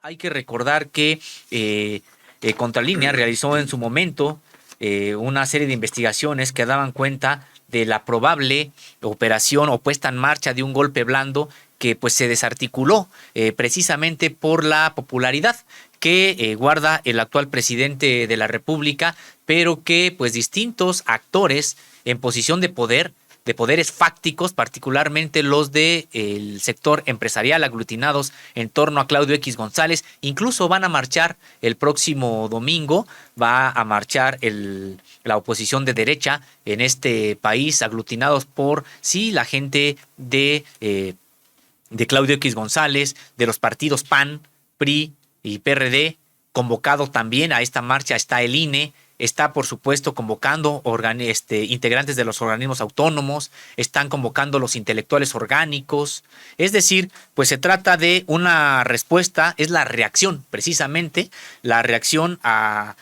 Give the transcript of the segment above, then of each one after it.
Hay que recordar que Contralínea realizó en su momento una serie de investigaciones que daban cuenta de la probable operación o puesta en marcha de un golpe blando que pues se desarticuló precisamente por la popularidad que guarda el actual presidente de la República, pero que pues distintos actores en posición de poderes fácticos, particularmente los del sector empresarial aglutinados en torno a Claudio X González, incluso van a marchar el próximo domingo, va a marchar la oposición de derecha en este país, aglutinados por, sí, la gente de Claudio X González, de los partidos PAN, PRI y PRD. Convocado también a esta marcha está el INE, está por supuesto convocando integrantes de los organismos autónomos, están convocando los intelectuales orgánicos. Es decir, pues se trata de una respuesta, es la reacción, precisamente, la reacción a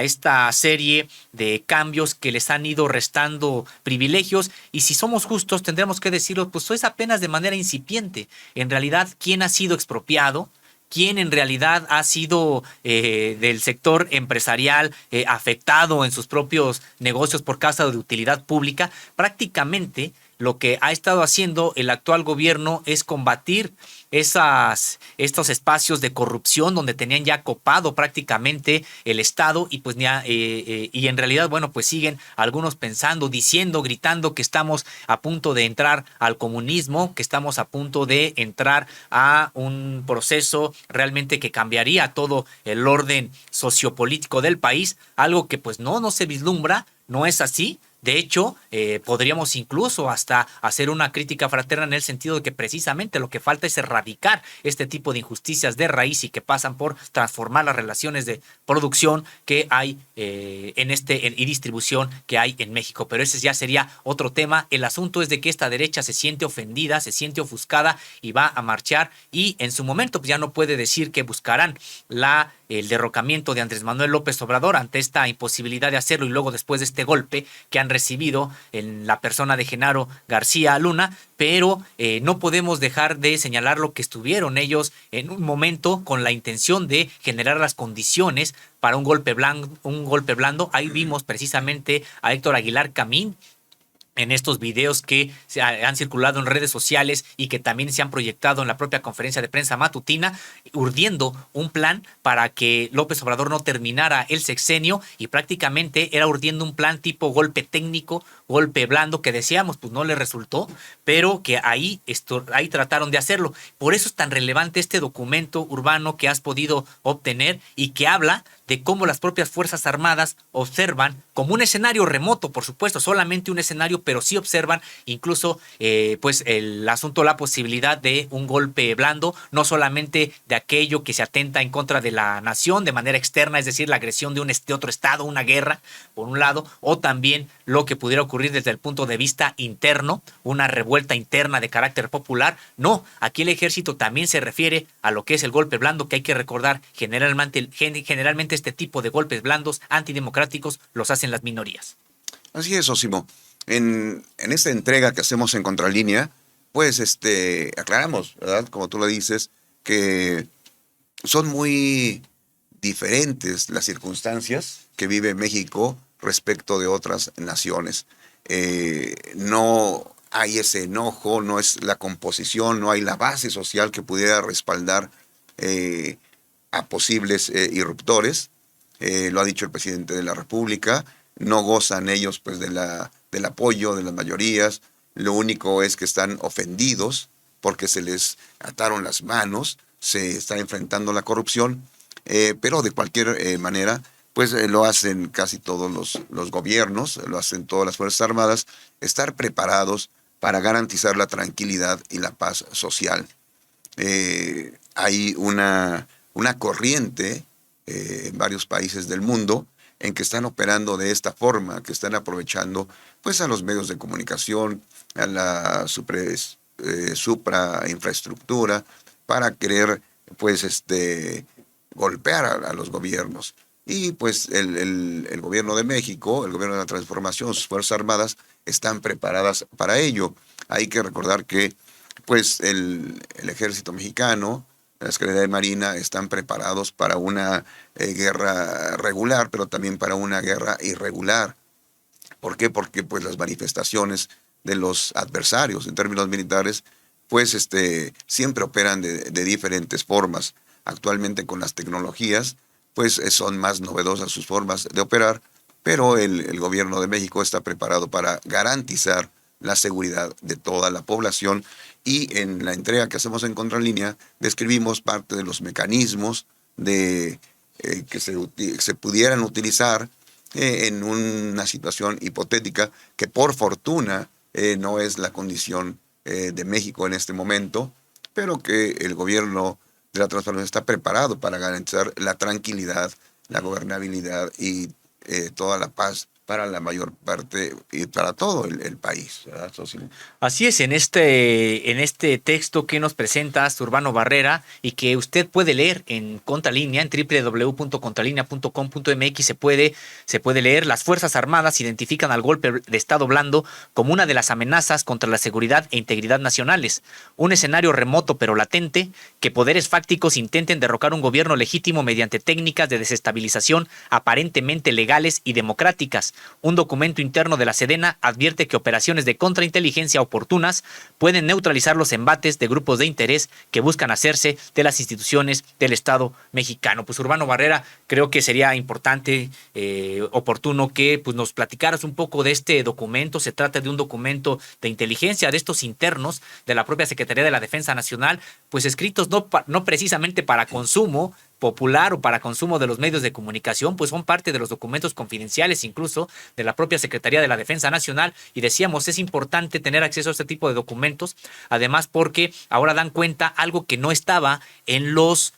esta serie de cambios que les han ido restando privilegios. Y si somos justos, tendremos que decirlo, pues es apenas de manera incipiente. En realidad, ¿quién ha sido expropiado? ¿Quién en realidad ha sido del sector empresarial afectado en sus propios negocios por causa de utilidad pública? Prácticamente lo que ha estado haciendo el actual gobierno es combatir estos espacios de corrupción donde tenían ya copado prácticamente el Estado y pues y en realidad, bueno, pues siguen algunos pensando, diciendo, gritando que estamos a punto de entrar al comunismo, que estamos a punto de entrar a un proceso realmente que cambiaría todo el orden sociopolítico del país, algo que pues no se vislumbra, no es así. De hecho, podríamos incluso hasta hacer una crítica fraterna en el sentido de que precisamente lo que falta es erradicar este tipo de injusticias de raíz y que pasan por transformar las relaciones de producción que hay y distribución que hay en México. Pero ese ya sería otro tema. El asunto es de que esta derecha se siente ofendida, se siente ofuscada y va a marchar, y en su momento pues ya no puede decir que buscarán el derrocamiento de Andrés Manuel López Obrador ante esta imposibilidad de hacerlo, y luego después de este golpe que han recibido en la persona de Genaro García Luna, pero no podemos dejar de señalar lo que estuvieron ellos en un momento con la intención de generar las condiciones para un golpe blando. Ahí vimos precisamente a Héctor Aguilar Camín en estos videos que han circulado en redes sociales y que también se han proyectado en la propia conferencia de prensa matutina, urdiendo un plan para que López Obrador no terminara el sexenio, y prácticamente era urdiendo un plan tipo golpe técnico, golpe blando, que decíamos pues no le resultó, pero que ahí trataron de hacerlo. Por eso es tan relevante este documento, Urbano, que has podido obtener y que habla de cómo las propias Fuerzas Armadas observan como un escenario remoto, por supuesto, solamente un escenario, pero sí observan incluso pues el asunto, la posibilidad de un golpe blando, no solamente de aquello que se atenta en contra de la nación de manera externa, es decir, la agresión de otro estado, una guerra, por un lado, o también lo que pudiera ocurrir desde el punto de vista interno, una revuelta interna de carácter popular. No, aquí el ejército también se refiere a lo que es el golpe blando, que hay que recordar, generalmente este tipo de golpes blandos antidemocráticos los hacen las minorías. Así es, Osimo. En esta entrega que hacemos en Contralínea, pues aclaramos, ¿verdad? Como tú lo dices, que son muy diferentes las circunstancias que vive México respecto de otras naciones. No hay ese enojo, no es la composición, no hay la base social que pudiera respaldar a posibles irruptores. Lo ha dicho el presidente de la República. No gozan ellos pues del apoyo de las mayorías. Lo único es que están ofendidos porque se les ataron las manos, se está enfrentando la corrupción, pero de cualquier manera pues lo hacen casi todos los gobiernos, lo hacen todas las Fuerzas Armadas, estar preparados para garantizar la tranquilidad y la paz social. Hay una corriente en varios países del mundo en que están operando de esta forma, que están aprovechando pues a los medios de comunicación, a la suprainfraestructura para querer pues golpear a los gobiernos. Y pues el gobierno de México, el gobierno de la transformación, sus Fuerzas Armadas están preparadas para ello. Hay que recordar que pues el ejército mexicano la Secretaría de Marina están preparados para una guerra regular, pero también para una guerra irregular. ¿Por qué? Porque pues las manifestaciones de los adversarios en términos militares pues siempre operan de diferentes formas. Actualmente con las tecnologías pues son más novedosas sus formas de operar, pero el gobierno de México está preparado para garantizar la seguridad de toda la población, y en la entrega que hacemos en Contralínea describimos parte de los mecanismos que se pudieran utilizar en una situación hipotética que por fortuna no es la condición de México en este momento, pero que el gobierno de la transformación está preparado para garantizar la tranquilidad, la gobernabilidad y toda la paz para la mayor parte y para todo el país, ¿verdad, Socio? Así es, en este texto que nos presentas, Urbano Barrera, y que usted puede leer en Contralínea, en www.contralinea.com.mx, se puede leer. Las Fuerzas Armadas identifican al golpe de Estado blando como una de las amenazas contra la seguridad e integridad nacionales, un escenario remoto pero latente, que poderes fácticos intenten derrocar un gobierno legítimo mediante técnicas de desestabilización aparentemente legales y democráticas. Un documento interno de la Sedena advierte que operaciones de contrainteligencia oportunas pueden neutralizar los embates de grupos de interés que buscan hacerse de las instituciones del Estado mexicano. Pues Urbano Barrera, creo que sería importante, oportuno que pues, nos platicaras un poco de este documento. Se trata de un documento de inteligencia de estos internos de la propia Secretaría de la Defensa Nacional, pues escritos no precisamente para consumo popular o para consumo de los medios de comunicación, pues son parte de los documentos confidenciales incluso de la propia Secretaría de la Defensa Nacional, y decíamos, es importante tener acceso a este tipo de documentos, además porque ahora dan cuenta algo que no estaba en los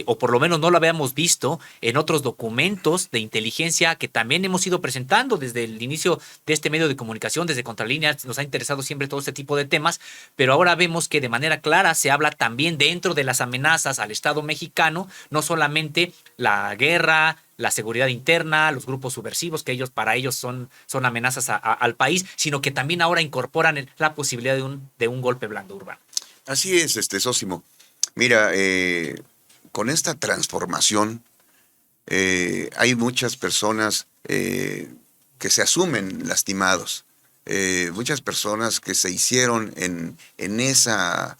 o por lo menos no lo habíamos visto en otros documentos de inteligencia que también hemos ido presentando desde el inicio de este medio de comunicación, desde Contralínea. Nos ha interesado siempre todo este tipo de temas, pero ahora vemos que de manera clara se habla también dentro de las amenazas al Estado mexicano, no solamente la guerra, la seguridad interna, los grupos subversivos, que para ellos son amenazas al país, sino que también ahora incorporan la posibilidad de un golpe blando urbano. Así es, Sósimo. Mira, con esta transformación hay muchas personas que se asumen lastimados, muchas personas que se hicieron en esa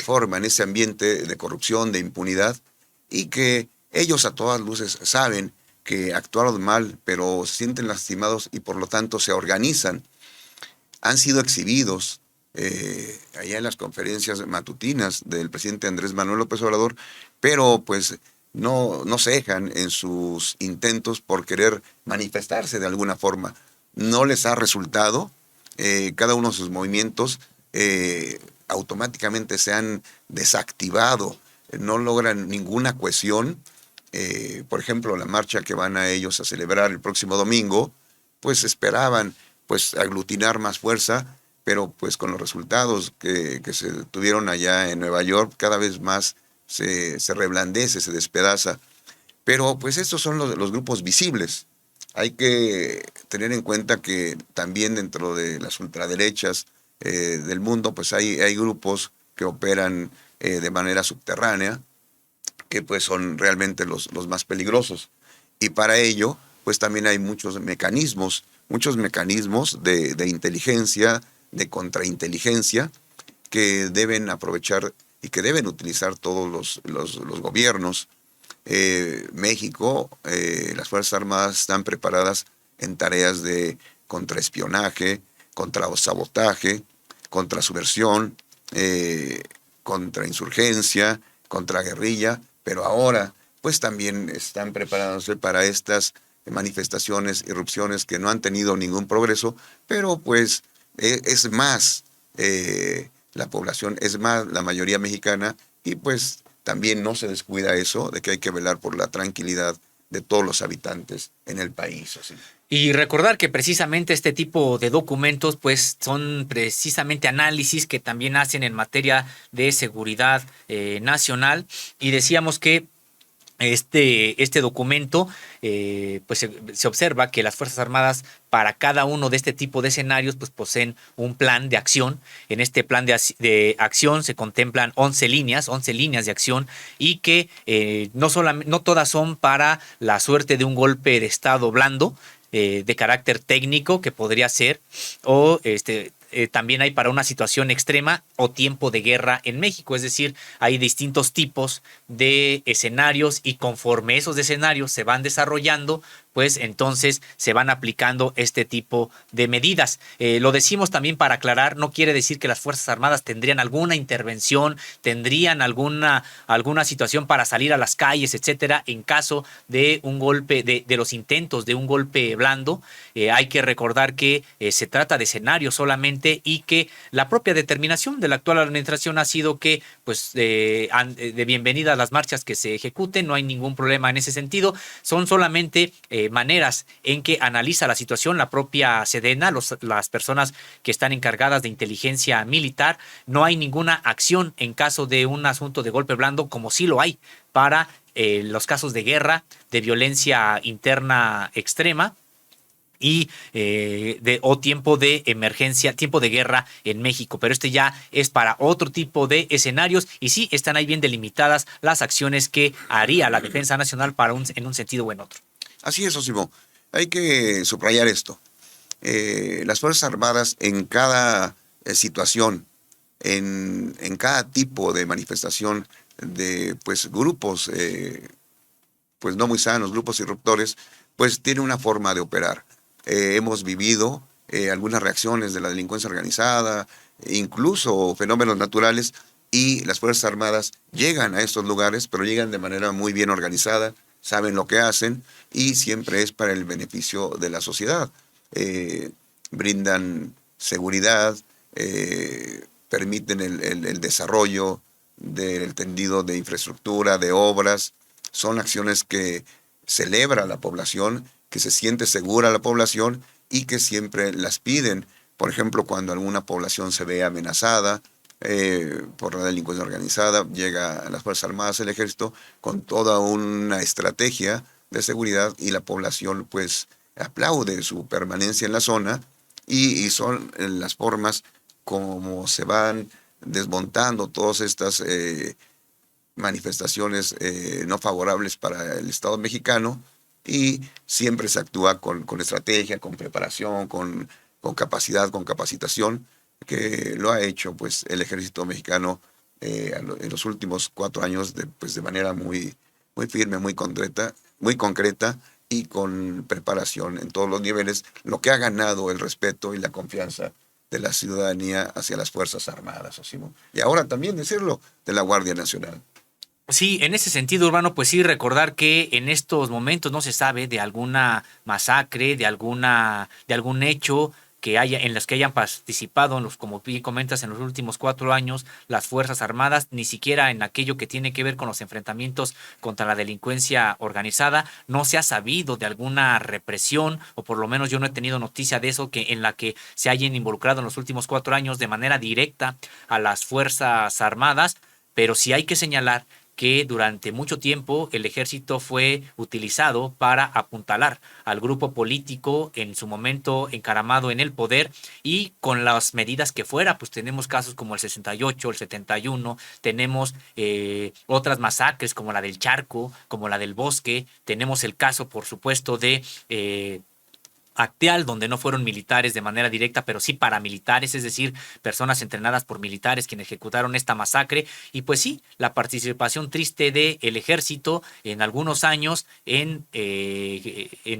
forma, en ese ambiente de corrupción, de impunidad, y que ellos a todas luces saben que actuaron mal, pero se sienten lastimados y por lo tanto se organizan. Han sido exhibidos allá en las conferencias matutinas del presidente Andrés Manuel López Obrador, pero pues no cejan en sus intentos por querer manifestarse de alguna forma. No les ha resultado, cada uno de sus movimientos automáticamente se han desactivado, no logran ninguna cohesión. Por ejemplo, la marcha que van a ellos a celebrar el próximo domingo, pues esperaban pues aglutinar más fuerza, pero pues con los resultados que se tuvieron allá en Nueva York, cada vez más se reblandece, se despedaza. Pero pues estos son los grupos visibles. Hay que tener en cuenta que también dentro de las ultraderechas del mundo, pues hay grupos que operan de manera subterránea, que pues son realmente los más peligrosos. Y para ello, pues también hay muchos mecanismos de inteligencia, de contrainteligencia, que deben aprovechar y que deben utilizar todos los gobiernos. México, las Fuerzas Armadas están preparadas en tareas de contraespionaje, contrasabotaje, contrasubversión, contrainsurgencia, contraguerrilla, pero ahora pues también están preparándose para estas manifestaciones, irrupciones que no han tenido ningún progreso, pero pues es más la población, es más la mayoría mexicana, y pues también no se descuida eso de que hay que velar por la tranquilidad de todos los habitantes en el país. Así. Y recordar que precisamente este tipo de documentos pues son precisamente análisis que también hacen en materia de seguridad nacional, y decíamos que este documento, pues se observa que las Fuerzas Armadas para cada uno de este tipo de escenarios pues poseen un plan de acción. En este plan de acción se contemplan 11 líneas de acción y que no todas son para la suerte de un golpe de estado blando, de carácter técnico que podría ser, o también hay para una situación extrema o tiempo de guerra en México. Es decir, hay distintos tipos de escenarios y conforme esos escenarios se van desarrollando, pues entonces se van aplicando este tipo de medidas. Lo decimos también para aclarar, no quiere decir que las Fuerzas Armadas tendrían alguna intervención, tendrían alguna situación para salir a las calles, etcétera, en caso de un golpe, de los intentos de un golpe blando. Hay que recordar que se trata de escenarios solamente y que la propia determinación de la actual administración ha sido que, pues, de bienvenida a las marchas que se ejecuten, no hay ningún problema en ese sentido, son solamente maneras en que analiza la situación la propia Sedena, las personas que están encargadas de inteligencia militar. No hay ninguna acción en caso de un asunto de golpe blando, como sí lo hay para los casos de guerra, de violencia interna extrema o tiempo de emergencia, tiempo de guerra en México. Pero este ya es para otro tipo de escenarios y sí están ahí bien delimitadas las acciones que haría la Defensa Nacional en un sentido o en otro. Así es, Osimo. Hay que subrayar esto. Las Fuerzas Armadas en cada situación, en cada tipo de manifestación de pues grupos pues no muy sanos, grupos disruptores, pues tiene una forma de operar. Hemos vivido algunas reacciones de la delincuencia organizada, incluso fenómenos naturales, y las Fuerzas Armadas llegan a estos lugares, pero llegan de manera muy bien organizada, saben lo que hacen y siempre es para el beneficio de la sociedad. Eh, Brindan seguridad, permiten el desarrollo del tendido de infraestructura, de obras. Son acciones que celebra la población, que se siente segura la población y que siempre las piden. Por ejemplo, cuando alguna población se ve amenazada por la delincuencia organizada, llega a las Fuerzas Armadas, el Ejército, con toda una estrategia de seguridad y la población pues aplaude su permanencia en la zona y son las formas como se van desmontando todas estas manifestaciones no favorables para el Estado mexicano y siempre se actúa con estrategia, con preparación, con capacidad, con capacitación, que lo ha hecho pues el ejército mexicano en los últimos 4 años pues, de manera muy firme, muy concreta y con preparación en todos los niveles, lo que ha ganado el respeto y la confianza de la ciudadanía hacia las Fuerzas Armadas, Osimo. Y ahora también decirlo de la Guardia Nacional. Sí, en ese sentido, Urbano, pues sí, recordar que en estos momentos no se sabe de alguna masacre, de algún hecho que haya, en los que hayan participado, como bien comentas, en los últimos 4 años, las Fuerzas Armadas, ni siquiera en aquello que tiene que ver con los enfrentamientos contra la delincuencia organizada, no se ha sabido de alguna represión, o por lo menos yo no he tenido noticia de eso, que en la que se hayan involucrado en los últimos 4 años de manera directa a las Fuerzas Armadas, pero sí hay que señalar que durante mucho tiempo el ejército fue utilizado para apuntalar al grupo político en su momento encaramado en el poder y con las medidas que fuera, pues tenemos casos como el 68, el 71, tenemos otras masacres como la del Charco, como la del Bosque, tenemos el caso, por supuesto, de Acteal, donde no fueron militares de manera directa, pero sí paramilitares, es decir, personas entrenadas por militares quienes ejecutaron esta masacre. Y pues sí, la participación triste del ejército en algunos años en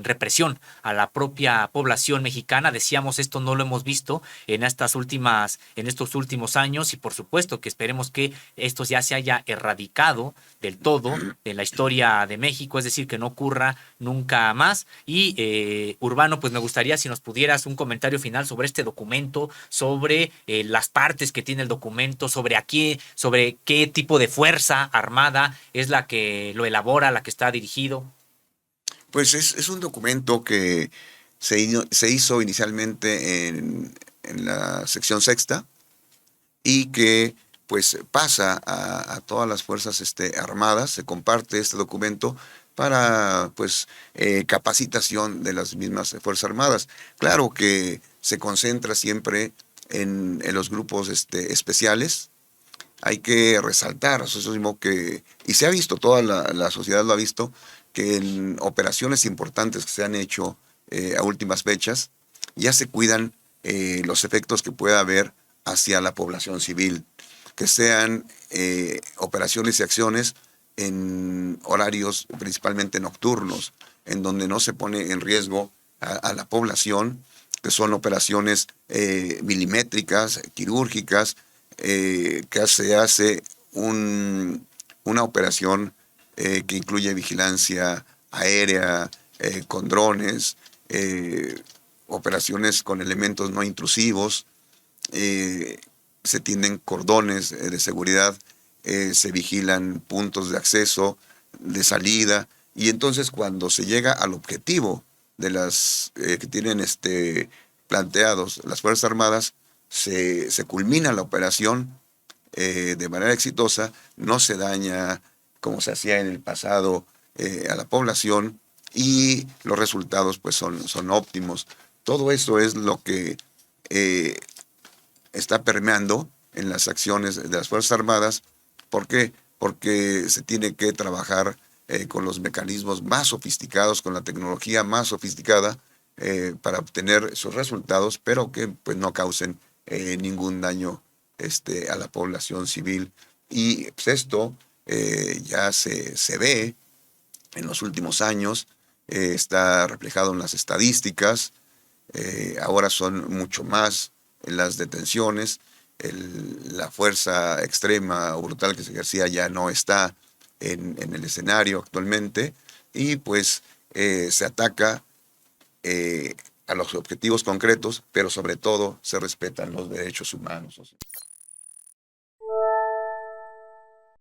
represión a la propia población mexicana. Decíamos, esto no lo hemos visto en estos últimos años y por supuesto que esperemos que esto ya se haya erradicado del todo de la historia de México, es decir, que no ocurra nunca más. Y Urbano, pues me gustaría si nos pudieras un comentario final sobre este documento, sobre las partes que tiene el documento, sobre qué tipo de fuerza armada es la que lo elabora, la que está dirigido. Pues es un documento que se hizo inicialmente en la sección sexta y que pues pasa a todas las fuerzas armadas, se comparte este documento para pues capacitación de las mismas Fuerzas Armadas. Claro que se concentra siempre en los grupos especiales. Hay que resaltar, eso mismo que, y se ha visto, toda la sociedad lo ha visto, que en operaciones importantes que se han hecho a últimas fechas, ya se cuidan los efectos que pueda haber hacia la población civil, que sean operaciones y acciones en horarios principalmente nocturnos, en donde no se pone en riesgo a la población, que son operaciones milimétricas, quirúrgicas, que se hace una operación que incluye vigilancia aérea, con drones, operaciones con elementos no intrusivos, se tienden cordones de seguridad, se vigilan puntos de acceso, de salida, y entonces cuando se llega al objetivo de las que tienen planteados las Fuerzas Armadas, se culmina la operación de manera exitosa, no se daña como se hacía en el pasado a la población, y los resultados pues son óptimos. Todo eso es lo que está permeando en las acciones de las Fuerzas Armadas. ¿Por qué? Porque se tiene que trabajar con los mecanismos más sofisticados, con la tecnología más sofisticada, para obtener sus resultados, pero que pues, no causen ningún daño a la población civil. Y pues, esto ya se ve en los últimos años, está reflejado en las estadísticas. Ahora son mucho más las detenciones, la fuerza extrema o brutal que se ejercía ya no está en el escenario actualmente, y pues se ataca a los objetivos concretos, pero sobre todo se respetan los derechos humanos.